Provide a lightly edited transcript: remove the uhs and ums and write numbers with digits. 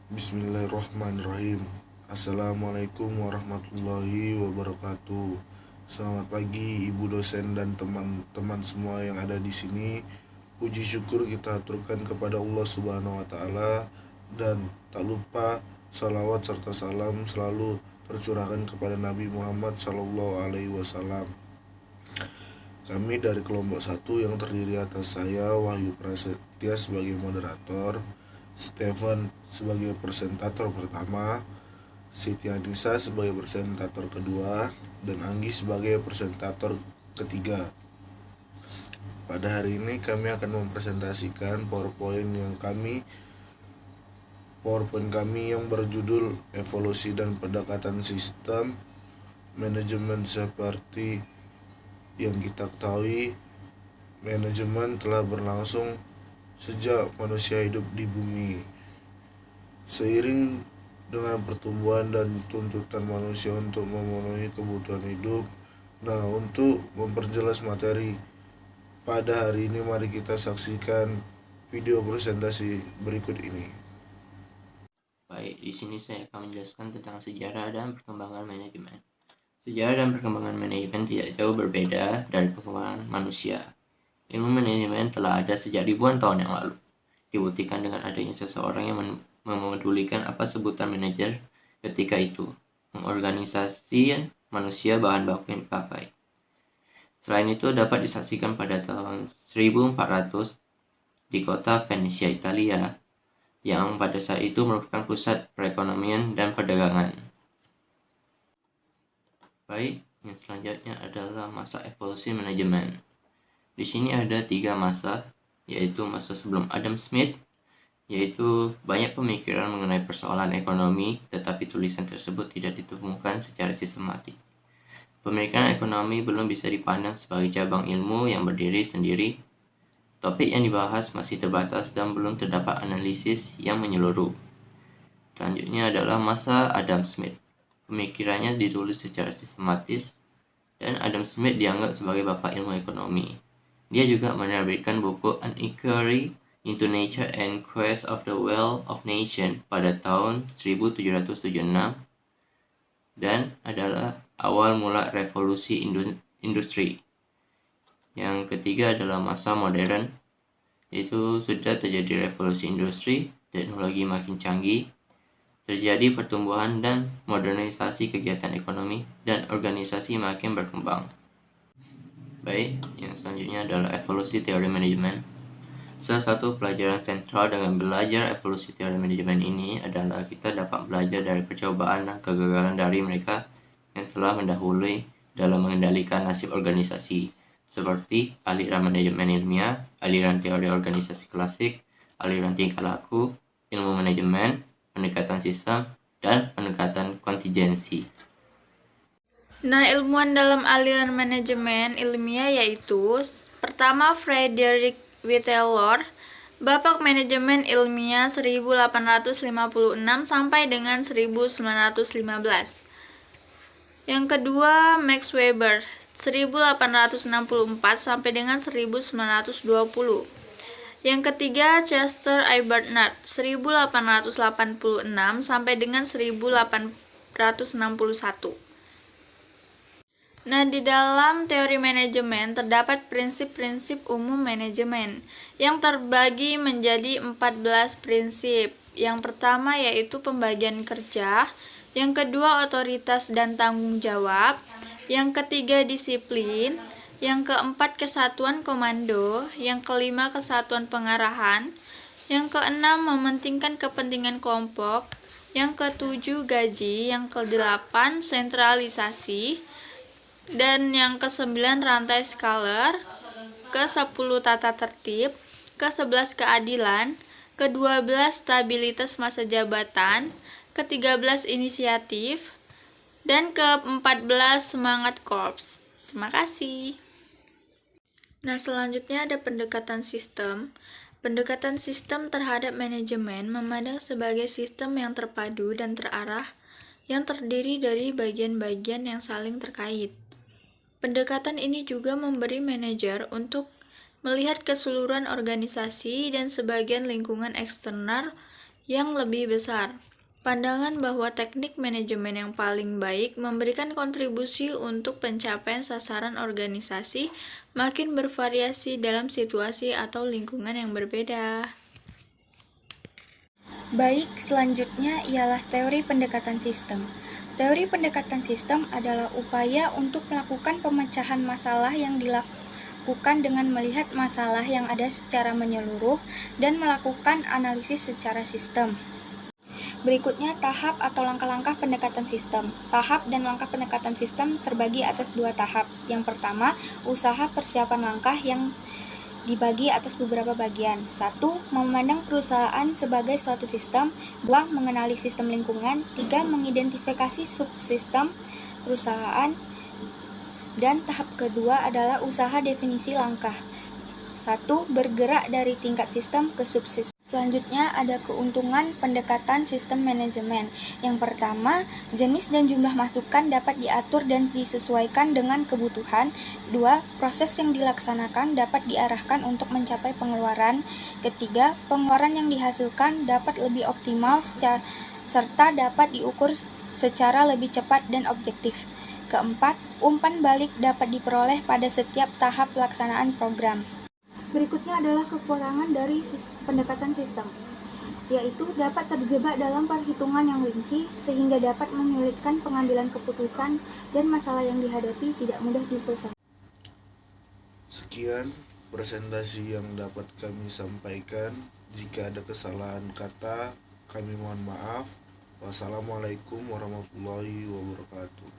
Bismillahirrahmanirrahim. Assalamualaikum warahmatullahi wabarakatuh. Selamat pagi ibu dosen dan teman-teman semua yang ada di sini. Puji syukur kita aturkan kepada Allah Subhanahu wa taala, dan tak lupa salawat serta salam selalu tercurahkan kepada Nabi Muhammad Sallallahu Alaihi Wasallam. Kami dari kelompok 1 yang terdiri atas saya, Wahyu Prasetya, sebagai moderator, Stephen sebagai presentator pertama, Siti Anissa sebagai presentator kedua, dan Anggi sebagai presentator ketiga. Pada hari ini kami akan mempresentasikan PowerPoint kami yang berjudul Evolusi dan Pendekatan Sistem Manajemen. Seperti yang kita ketahui, manajemen telah berlangsung sejak manusia hidup di bumi. Seiring dengan pertumbuhan dan tuntutan manusia untuk memenuhi kebutuhan hidup. Nah, untuk memperjelas materi pada hari ini, mari kita saksikan video presentasi berikut ini. Baik, di sini saya akan menjelaskan tentang sejarah dan perkembangan manajemen. Sejarah dan perkembangan manajemen tidak jauh berbeda dari perkembangan manusia. Ilmu manajemen telah ada sejak ribuan tahun yang lalu. Dibuktikan dengan adanya seseorang yang memedulikan apa sebutan manajer ketika itu, mengorganisasi manusia bahan baku yang dipakai. Selain itu dapat disaksikan pada tahun 1400 di kota Venesia, Italia, yang pada saat itu merupakan pusat perekonomian dan perdagangan. Baik, yang selanjutnya adalah masa evolusi manajemen. Di sini ada 3 masa, yaitu masa sebelum Adam Smith, yaitu banyak pemikiran mengenai persoalan ekonomi, tetapi tulisan tersebut tidak ditemukan secara sistematik. Pemikiran ekonomi belum bisa dipandang sebagai cabang ilmu yang berdiri sendiri. Topik yang dibahas masih terbatas dan belum terdapat analisis yang menyeluruh. Selanjutnya adalah masa Adam Smith. Pemikirannya ditulis secara sistematis, dan Adam Smith dianggap sebagai bapa ilmu ekonomi. Dia juga menerbitkan buku An Inquiry into Nature and Quest of the Wealth of Nations pada tahun 1776, dan adalah awal mula revolusi industri. Yang ketiga adalah masa modern, yaitu sudah terjadi revolusi industri, teknologi makin canggih, terjadi pertumbuhan dan modernisasi kegiatan ekonomi, dan organisasi makin berkembang. Baik, yang selanjutnya adalah evolusi teori manajemen. Salah satu pelajaran sentral dengan belajar evolusi teori manajemen ini adalah kita dapat belajar dari percobaan dan kegagalan dari mereka yang telah mendahului dalam mengendalikan nasib organisasi, seperti aliran manajemen ilmiah, aliran teori organisasi klasik, aliran tingkah laku, ilmu manajemen, pendekatan sistem, dan pendekatan kontingensi. Nah, ilmuwan dalam aliran manajemen ilmiah yaitu pertama Frederick W. Taylor, Bapak Manajemen Ilmiah 1856 sampai dengan 1915. Yang kedua Max Weber 1864 sampai dengan 1920. Yang ketiga Chester I. Barnard 1886 sampai dengan 1861. Nah, di dalam teori manajemen terdapat prinsip-prinsip umum manajemen yang terbagi menjadi 14 prinsip. Yang pertama yaitu pembagian kerja, yang kedua otoritas dan tanggung jawab, yang ketiga disiplin, yang keempat kesatuan komando, yang kelima kesatuan pengarahan, yang keenam mementingkan kepentingan kelompok, yang ketujuh gaji, yang kedelapan sentralisasi, dan yang ke-9 rantai skaler, ke-10 tata tertib, ke-11 keadilan, ke-12 stabilitas masa jabatan, ke-13 inisiatif, dan ke-14 semangat korps. Terima kasih. Nah, selanjutnya ada pendekatan sistem. Pendekatan sistem terhadap manajemen memandang sebagai sistem yang terpadu dan terarah yang terdiri dari bagian-bagian yang saling terkait. Pendekatan ini juga memberi manajer untuk melihat keseluruhan organisasi dan sebagian lingkungan eksternal yang lebih besar. Pandangan bahwa teknik manajemen yang paling baik memberikan kontribusi untuk pencapaian sasaran organisasi makin bervariasi dalam situasi atau lingkungan yang berbeda. Baik, selanjutnya ialah teori pendekatan sistem. Teori pendekatan sistem adalah upaya untuk melakukan pemecahan masalah yang dilakukan dengan melihat masalah yang ada secara menyeluruh dan melakukan analisis secara sistem. Berikutnya tahap atau langkah-langkah pendekatan sistem. Tahap dan langkah pendekatan sistem terbagi atas dua tahap. Yang pertama, usaha persiapan langkah yang dibagi atas beberapa bagian. 1. Memandang perusahaan sebagai suatu sistem. 2. Mengenali sistem lingkungan. 3. Mengidentifikasi subsistem perusahaan. Dan tahap kedua adalah usaha definisi langkah. 1. Bergerak dari tingkat sistem ke subsistem. Selanjutnya ada keuntungan pendekatan sistem manajemen. Yang pertama, jenis dan jumlah masukan dapat diatur dan disesuaikan dengan kebutuhan. 2. Proses yang dilaksanakan dapat diarahkan untuk mencapai pengeluaran. Ketiga, pengeluaran yang dihasilkan dapat lebih optimal serta dapat diukur secara lebih cepat dan objektif. Keempat, umpan balik dapat diperoleh pada setiap tahap pelaksanaan program. Berikutnya adalah kekurangan dari pendekatan sistem, yaitu dapat terjebak dalam perhitungan yang rinci sehingga dapat menyulitkan pengambilan keputusan dan masalah yang dihadapi tidak mudah diselesaikan. Sekian presentasi yang dapat kami sampaikan. Jika ada kesalahan kata, kami mohon maaf. Wassalamualaikum warahmatullahi wabarakatuh.